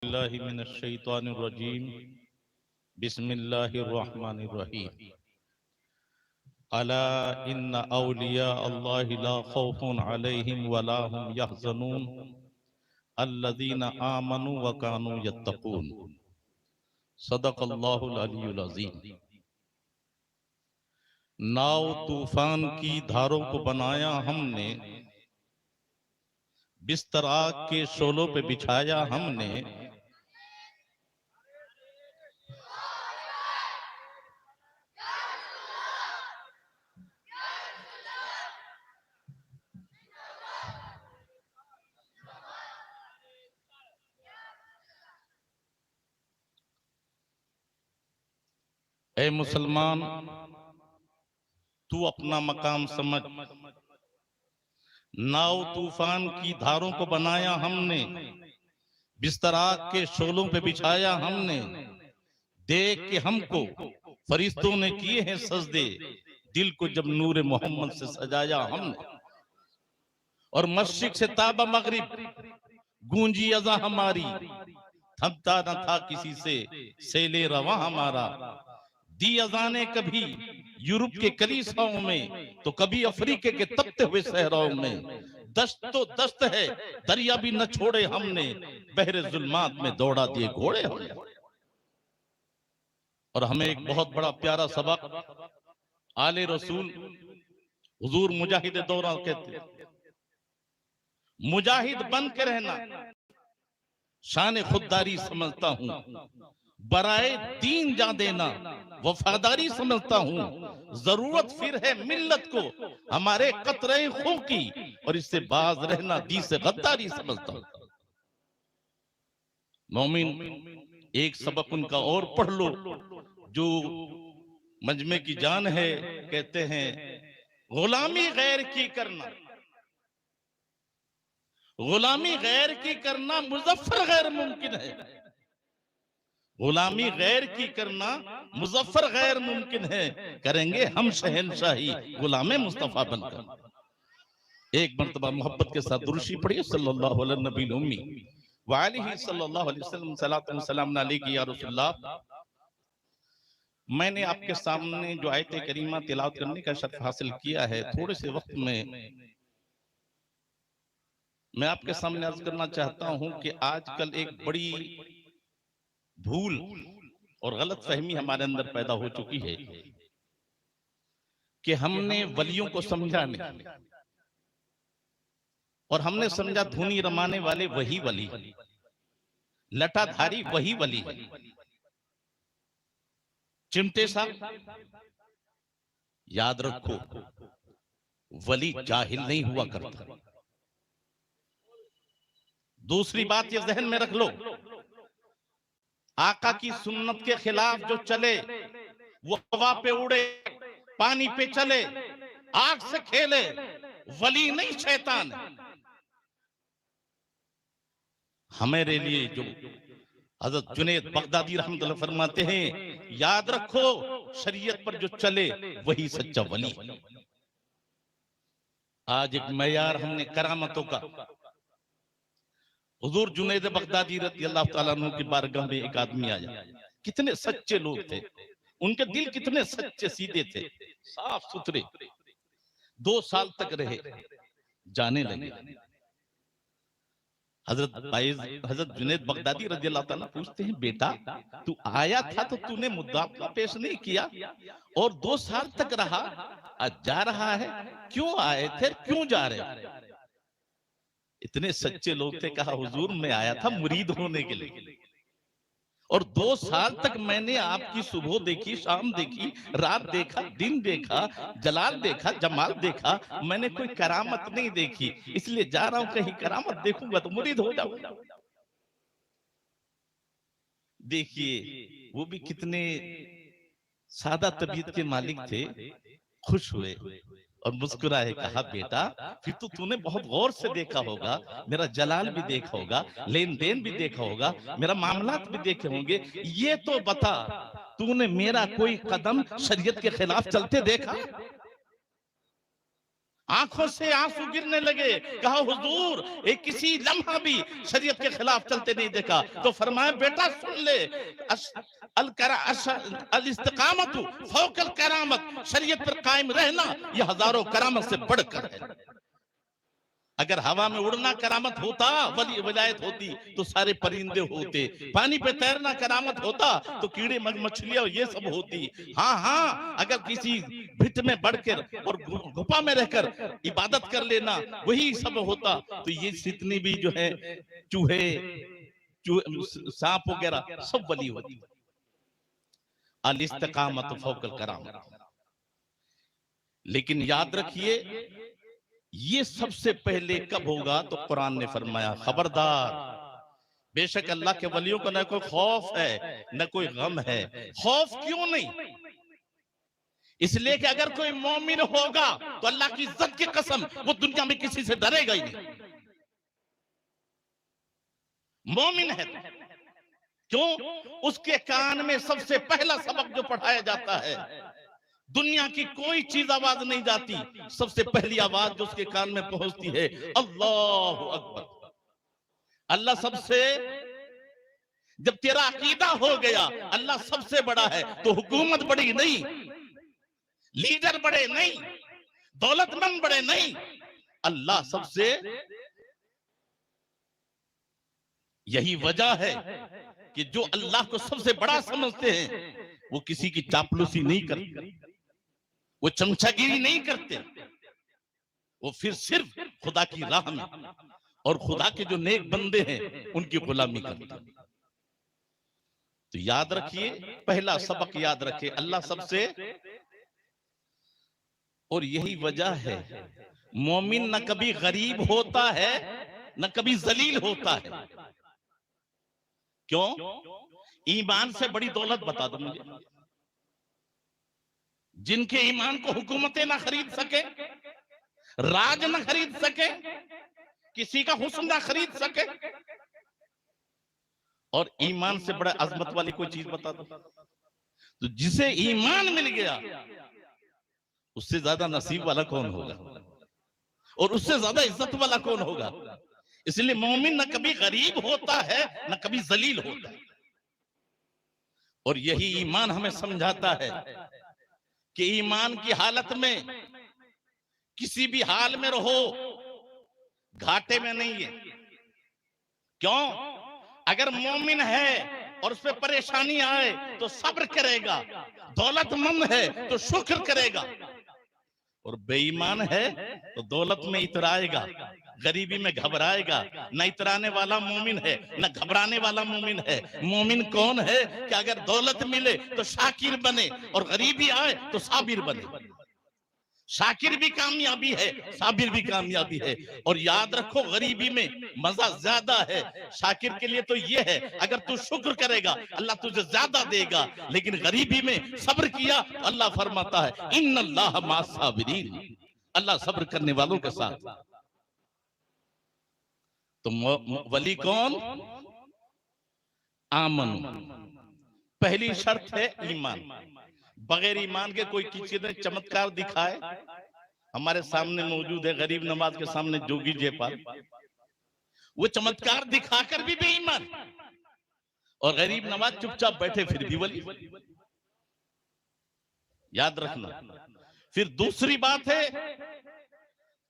बिस्मिल्लाहिर्रहमानिर्रहीम। बिस्मिल्लाहिर्रहमानिर्रहीम। अला इन्ना औलिया अल्लाहि ला खौफुन अलैहिम वला हुम यहज़नून अल्लज़ीना आमनू व कानू यत्तकून। सदक़ल्लाहुल अलीयुल अज़ीम। नाव तूफान की धारों को बनाया हमने, बिस्तर आग के शोलों पे बिछाया हमने। ए मुसलमान, तू अपना मकाम समझ। नाव तूफान की धारों को बनाया हमने, बिस्तर आग के शोलों पे बिछाया हमने। देख के हमको फरिश्तों ने किए हैं सजदे, दिल को जब नूरे मोहम्मद से सजाया हमने। और मशरिक से ताबा मगरिब गूंजी अज़ा हमारी, थमता न था किसी से सेले रवा हमारा। दी अजाने कभी यूरोप के कलीसियाओं में, तो कभी अफ्रीके के तपते हुए सहराओं में। दस्त तो दस्त है, दरिया भी न छोड़े हमने, बहरे जुल्मात में दौड़ा दिए घोड़े हमने। और हमें एक बहुत बड़ा प्यारा सबक आले रसूल हुजूर मुजाहिद दौरा कहते, मुजाहिद बन के रहना शान खुददारी समझता हूं, बराए दीन जा देना वफादारी समझता हूं। जरूरत फिर है मिल्लत को हमारे कतरे खून की, और इससे बाज रहना दी से गद्दारी समझता हूं। मोमिन, एक सबक उनका और पढ़ लो जो मजमे की जान है। कहते हैं गुलामी गैर की करना, गुलामी गैर की करना मुजफ्फर गैर मुमकिन है। गुलामी गैर की करना मुजफ्फर गैर मुमकिन है, करेंगे हम शहनशाही गुलामे मुस्तफा बनकर। एक मर्तबा मोहब्बत के साथ दुरूशी पढ़िए सल्लल्लाहु अलैहि नबील उम्मी व आलिहि सल्लल्लाहु अलैहि वसल्लम। सलातु व सलाम अलैहि या रसूलल्लाह। मैंने आपके सामने जो आयत करीमा तिलावत करने का शर्फ हासिल किया है, थोड़े से वक्त में मैं आपके सामने अर्ज करना चाहता हूं कि आजकल एक बड़ी भूल और गलत फहमी हमारे अंदर पैदा हो चुकी है कि हमने वलियों को समझा नहीं, और हमने समझा धुनी रमाने वाले वही वली, लटाधारी वही वली है। चिमटे साहब, याद रखो वली जाहिल नहीं हुआ करता। दूसरी बात ये जहन में रख लो, आका की सुन्नत के खिलाफ जो चले वो हवा पे उड़े, पानी पे चले, आग से खेले, वली नहीं शैतान है। हमारे लिए जो हजरत जुनैद बगदादी रहमतुल्लाह फरमाते हैं, याद रखो शरीयत पर जो चले वही सच्चा वली। आज एक मयार हमने करामतों का, हुजूर जुनैद बगदादी रज़ी अल्लाह तआला अन्हु की बारगाह में एक आदमी आया। कितने सच्चे लोग थे, उनके दिल कितने सच्चे सीधे थे, साफ सुथरे। 2 साल तक रहे, जाने लगे। हजरत जुनैद बगदादी रज़ी अल्लाह तआला पूछते हैं, बेटा तू आया था तो तूने मुद्दा पेश नहीं किया, और 2 साल तक रहा, आज जा रहा है, क्यों आए थे, क्यों जा रहे? इतने सच्चे लोग थे। कहा हुजूर मैं आया था मुरीद होने के लिए, और 2 साल तक मैंने आपकी सुबह देखी, शाम देखी, रात देखा, दिन देखा, जलाल देखा, जमाल देखा, मैंने कोई करामत नहीं देखी, इसलिए जा रहा हूं, कहीं करामत देखूंगा तो मुरीद हो जाऊंगा। देखिए वो भी कितने सादा तबीयत के मालिक थे, खुश हुए और मुस्कुराए। कहा बेटा फिर तो तूने बहुत गौर से देखा होगा, मेरा जलाल भी देखा होगा, लेन देन भी देखा होगा, मेरा मामलात भी देखे होंगे, ये तो बता तूने मेरा कोई कदम शरीयत के खिलाफ चलते देखा? आंखों से आंसू गिरने लगे। कहा हुजूर एक किसी लम्हा भी शरीयत के खिलाफ चलते नहीं देखा। तो फरमाया बेटा सुन ले, अल इस्तिकामत फौकल करामत, शरीयत पर कायम रहना यह हजारों करामत से बढ़कर है। अगर हवा में उड़ना करामत होता, विलायत होती, तो सारे परिंदे होते। पानी पे तैरना करामत होता तो कीड़े मछलियां ये सब होती। हाँ हाँ, अगर किसी भित में बढ़कर और गुफा में रहकर इबादत कर लेना वही सब होता, तो ये जितनी भी जो है चूहे सांप वगैरह सब वली होती। अल इस्तिकामत फौकल करामत। लेकिन याद रखिए ये सबसे पहले कब होगा? तो कुरान ने फरमाया खबरदार, बेशक अल्लाह के वलियों को न कोई खौफ है न कोई गम है। खौफ क्यों नहीं? इसलिए कि अगर कोई मोमिन होगा तो अल्लाह की इज्जत की कसम वो दुनिया में किसी से डरेगा ही नहीं। मोमिन है क्यों? उसके कान में सबसे पहला सबक जो पढ़ाया जाता है, दुनिया की कोई चीज आवाज नहीं जाती, सबसे पहली आवाज जो उसके कान में पहुंचती है अल्लाहु अकबर। अल्लाह सबसे, जब तेरा अकीदा हो गया अल्लाह सबसे बड़ा है, तो हुकूमत बड़ी नहीं, लीडर बड़े नहीं, दौलतमंद बड़े नहीं, अल्लाह सबसे। यही वजह है कि जो अल्लाह को सबसे बड़ा समझते हैं वो किसी की चापलूसी नहीं करते, वो चमचागिरी नहीं करते, वो फिर सिर्फ खुदा की राह में और खुदा के जो नेक बंदे हैं उनकी गुलामी करते। तो याद रखिए, पहला सबक याद रखिए, अल्लाह सबसे। और यही वजह है मोमिन न कभी गरीब होता है न कभी जलील होता है। क्यों? ईमान से बड़ी दौलत बता दो मुझे, जिनके ईमान को हुकूमतें ना खरीद सके, राज ना खरीद सके, किसी का हुस्न ना खरीद सके, और ईमान से बड़ा अजमत वाली कोई चीज बता दो। तो जिसे ईमान मिल गया उससे ज्यादा नसीब वाला कौन होगा और उससे ज्यादा इज्जत वाला कौन होगा? इसलिए मोमिन न कभी गरीब होता है न कभी जलील होता है। और यही ईमान हमें समझाता है कि ईमान की हालत में किसी भी हाल में रहो घाटे में नहीं है। क्यों? अगर मोमिन है और उस पर परेशानी आए तो सब्र करेगा, दौलतमंद है तो शुक्र करेगा, और बेईमान है तो दौलत में इतराएगा, गरीबी में घबराएगा। न इतराने वाला मोमिन है न घबराने वाला मोमिन है। मोमिन कौन है कि अगर दौलत मिले तो शाकिर बने और गरीबी आए तो साबिर बने। शाकिर भी कामयाबी है, साबिर भी कामयाबी है। और याद रखो गरीबी में मजा ज्यादा है। शाकिर के लिए तो ये है अगर तू शुक्र करेगा अल्लाह तुझे ज्यादा देगा, लेकिन गरीबी में सब्र किया तो अल्लाह फरमाता है इन्नल्लाह मास साबिरीन, अल्लाह सब्र करने वालों के साथ। तो वली कौन? आमन, पहली शर्त है ईमान। बगैर ईमान के कोई किसी ने चमत्कार दिखाए, हमारे सामने मौजूद है गरीब नवाज के सामने जोगी जयपाल, वो चमत्कार दिखाकर भी बेईमान, और गरीब नवाज चुपचाप बैठे फिर भी वली। याद रखना। फिर दूसरी बात है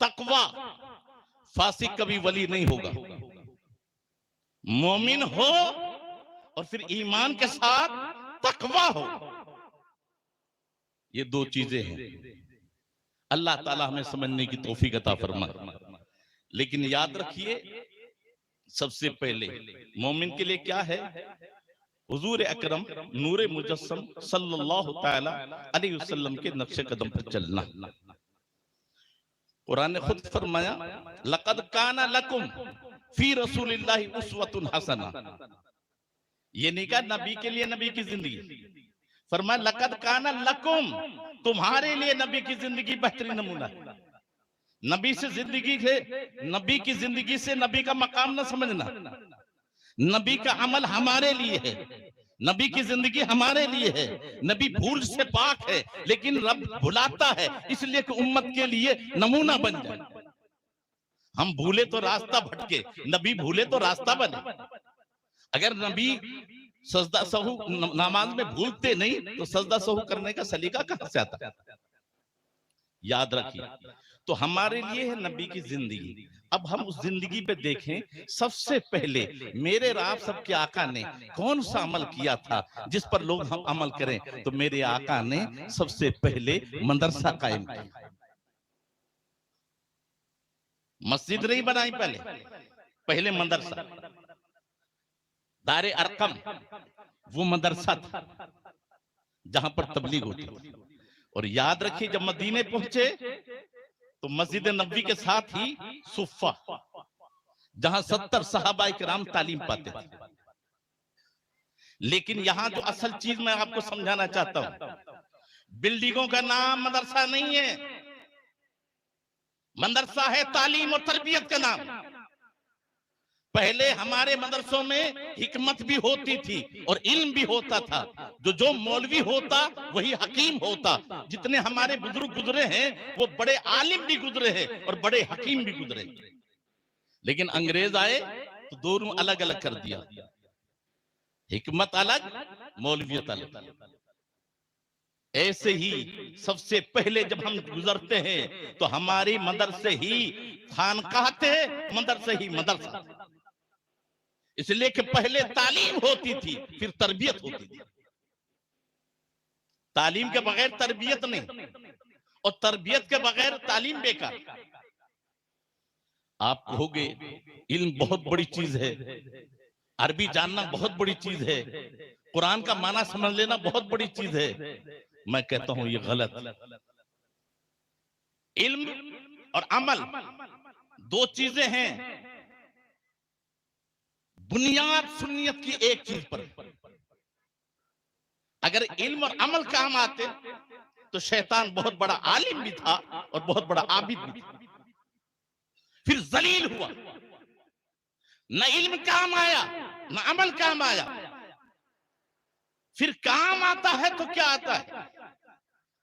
तकवा। फासिक कभी वली नहीं होगा। मोमिन हो और फिर ईमान के साथ तकवा हो, ये दो चीजें हैं। अल्लाह ताला हमें समझने की तौफीक अता फरमाए। लेकिन याद रखिए सबसे पहले मोमिन के लिए क्या है? हुजूर अकरम नूरे मुजस्सम सल्लल्लाहु तआला अलैहि वसल्लम के नक्शे कदम पर चलना। कुरान ने खुद फरमाया लक़द काना लकुम फी रसूलिल्लाहि उस्वतुन हसना। ये नहीं कहा नबी के लिए नबी की जिंदगी, फरमाया लक़द काना लकुम, तुम्हारे लिए नबी की जिंदगी बेहतरीन नमूना है। नबी से जिंदगी से, नबी की जिंदगी से नबी का मकाम ना समझना, नबी का अमल हमारे लिए है, नबी की जिंदगी हमारे लिए है, नबी भूल से पाक है, लेकिन रब भुलाता है इसलिए कि उम्मत के लिए नमूना बन जाए। हम भूले तो रास्ता भटके, नबी भूले तो रास्ता बने। अगर नबी सजदा सहू नमाज में भूलते नहीं तो सजदा सहू करने का सलीका कहां से आता? याद रखिए, तो हमारे लिए है नबी की जिंदगी। अब हम उस जिंदगी पे देखें, सबसे पहले मेरे और आप सबके आका ने कौन सा अमल किया था जिस पर लोग हम अमल करें? तो मेरे आका ने सबसे पहले मदरसा कायम किया। मस्जिद नहीं बनाई, पहले मदरसा, दारे अरकम वो मदरसा था जहां पर तबलीग होती थी। और याद रखिए, जब मदीने पहुंचे तो मस्जिद नबी के साथ ही सुफ़ा, जहां 70 सहाबाए किराम तालीम पाते थे। लेकिन यहां जो असल चीज मैं आपको समझाना चाहता हूं, बिल्डिंगों का नाम मदरसा नहीं है, मदरसा है तालीम और तरबियत का नाम। पहले हमारे मदरसों में हिकमत भी होती थी और इल्म भी होता था। जो मौलवी होता वही हकीम होता। जितने हमारे बुजुर्ग गुजरे हैं वो बड़े आलिम भी गुजरे हैं और बड़े हकीम भी गुजरे। लेकिन अंग्रेज आए तो दोनों अलग अलग कर दिया, हिकमत अलग, मौलवियत अलग। ऐसे ही सबसे पहले जब हम गुजरते हैं तो हमारी मदरसे ही खानकाह थे, मदरसे ही मदरसा। इसलिए कि पहले तालीम होती थी, फिर तरबियत होती थी। तालीम के बगैर तरबियत नहीं, और तरबियत के बगैर तालीम बेकार। आप कहोगे इल्म बहुत बड़ी चीज है, अरबी जानना बहुत बड़ी चीज है, कुरान का माना समझ लेना बहुत बड़ी चीज है। मैं कहता हूं ये गलत। इल्म और अमल दो चीजें हैं, बुनियाद सुन्नियत की एक चीज पर। अगर इल्म और अमल काम आते तो शैतान बहुत बड़ा आलिम भी था और बहुत बड़ा आबिद भी था, फिर जलील हुआ। न इल्म काम आया न अमल काम आया। फिर काम आता है तो क्या आता है?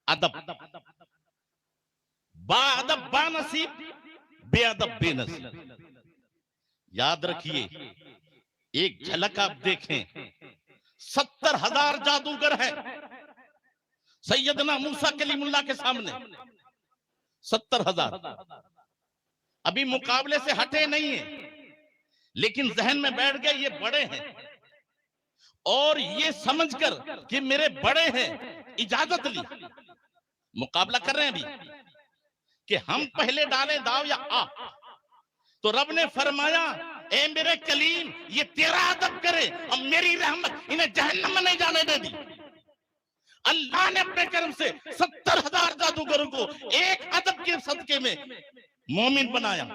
अदब। बाअदब बानसीब, बेअदब बेनसीब। याद रखिए, एक झलक आप देखें, 70,000 जादूगर हैं सैयदना मूसा कलीमुल्लाह के सामने। 70,000 अभी मुकाबले से हटे नहीं है, लेकिन जहन में बैठ गए ये बड़े हैं, और ये समझकर कि मेरे बड़े हैं इजाजत ली। मुकाबला कर रहे हैं अभी कि हम पहले डालें दाव या आ। तो रब ने फरमाया, ए मेरे कलीम, ये तेरा अदब करे और मेरी रहमत इन्हें जहन्नम में नहीं जाने दे दी। अल्लाह ने अपने कर्म से 70,000 जादूगरों को एक अदब के सदके में मोमिन बनाया,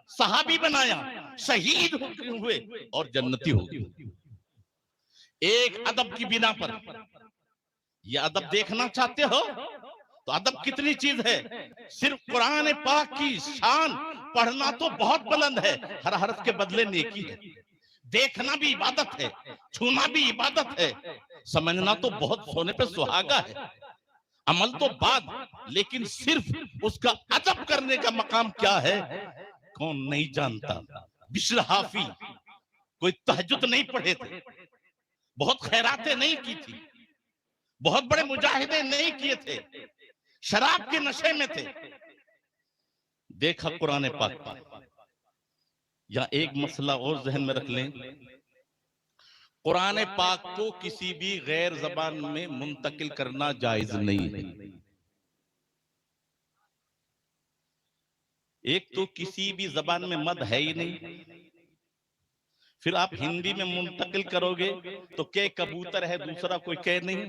सहाबी बनाया, शहीद हुए और जन्नती हो गए एक अदब की बिना पर। ये अदब देखना चाहते हो तो अदब कितनी चीज है। सिर्फ कुरान पाक की शान पढ़ना तो बहुत बुलंद है, हर हरफ के बदले नेकी है। देखना भी इबादत है, छूना भी इबादत है, समझना तो बहुत सोने पे सुहागा है, अमल तो बाद। लेकिन सिर्फ उसका अदब करने का मकाम क्या है कौन नहीं जानता। बिश्र हाफी कोई तहज्जुद नहीं पढ़े थे, बहुत खैरातें नहीं की थी, बहुत बड़े मुजाहिदे नहीं किए थे, शराब के नशे में थे। देखा कुरान पाक। या एक मसला और जहन में रख लें, कुरान पाक को किसी भी गैर जबान में मुंतकिल करना जायज नहीं है। एक तो किसी भी जबान में मद है ही नहीं, फिर आप हिंदी में मुंतकिल करोगे तो के कबूतर है, दूसरा कोई कह नहीं।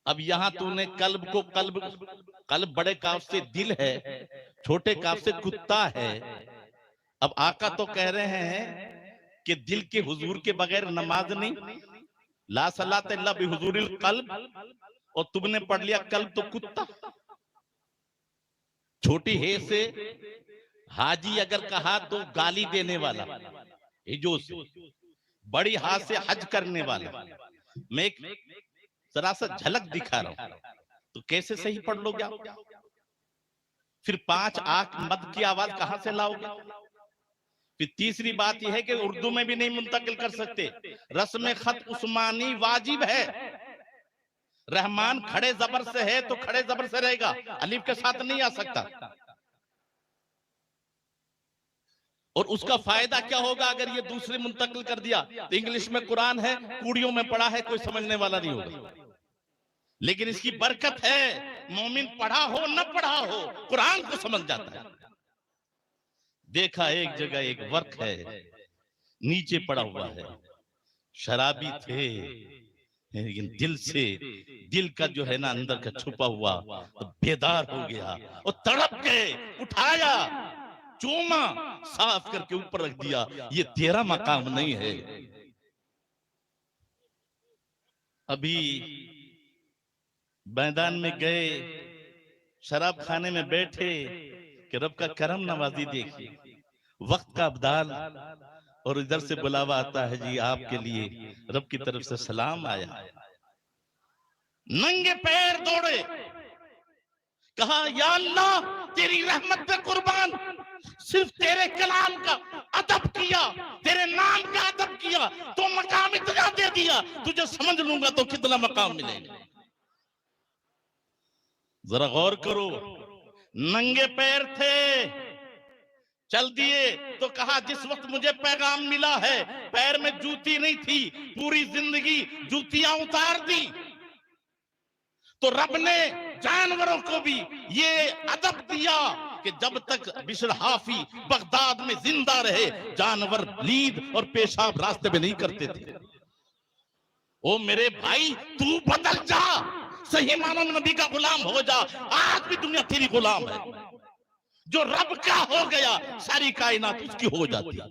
अब यहां तूने कल्ब को कल्ब बड़े काफ से दिल है, छोटे काफ से कुत्ता है। अब आका तो कह रहे हैं कि दिल के हुजूर के बगैर नमाज नहीं, ला सलात इल्ला बिहुजूरिल कल्ब, और तुमने पढ़ लिया कल्ब तो कुत्ता। छोटी हे से हाजी अगर कहा तो गाली देने वाला, जो बड़ी हाथ से हज करने वाला। मैं एक जरा सा झलक दिखा रहा हूं, तो कैसे सही पढ़ लोगे आप? फिर 5 आंख मद की आवाज कहां से लाओगे? फिर तीसरी बात यह है कि उर्दू में भी नहीं मुंतकिल कर सकते। रस्म खत उस्मानी वाजिब है। रहमान खड़े जबर से है तो खड़े जबर से रहेगा, अलिफ के साथ नहीं आ सकता। और उसका फायदा क्या होगा अगर ये दूसरे मुंतकिल कर दिया? तो इंग्लिश में कुरान है, कूड़ियों में पढ़ा है, कोई समझने वाला नहीं होगा। लेकिन इसकी बरकत है, मोमिन पढ़ा हो न पढ़ा हो कुरान को समझ जाता है। देखा एक जगह एक वर्क है, नीचे पड़ा हुआ है, शराबी थे लेकिन दिल का जो है ना अंदर का छुपा हुआ तो बेदार हो गया और तड़प के उठाया, चूमा, साफ करके ऊपर रख दिया। ये तेरा मकाम नहीं है। अभी मैदान में गए, शराब खाने में बैठे कि रब का करम नवाजी देखिए, वक्त का अब्दाल, और इधर से बुलावा आता है, जी आपके लिए रब की तरफ से सलाम आया। नंगे पैर दौड़े, कहा या अल्लाह तेरी रहमत पे कुर्बान, सिर्फ तेरे कलाम का अदब किया, तेरे नाम का अदब किया तो मकाम इतना दे दिया, तुझे समझ लूंगा तो कितना मकाम मिलेगा। जरा गौर करो, नंगे पैर थे, चल दिए तो कहा जिस वक्त मुझे पैगाम मिला है, पैर में जूती नहीं थी, पूरी जिंदगी जूतियां उतार दी। तो रब ने जानवरों को भी ये अदब दिया कि जब तक बिशर हाफी बगदाद में जिंदा रहे, जानवर लीद और पेशाब रास्ते में नहीं करते थे। ओ मेरे भाई, तू बदल जा, सही मानो में नबी का गुलाम हो जा। आज भी दुनिया तेरी गुलाम है। जो रब का हो गया सारी कायनात उसकी हो जाती है।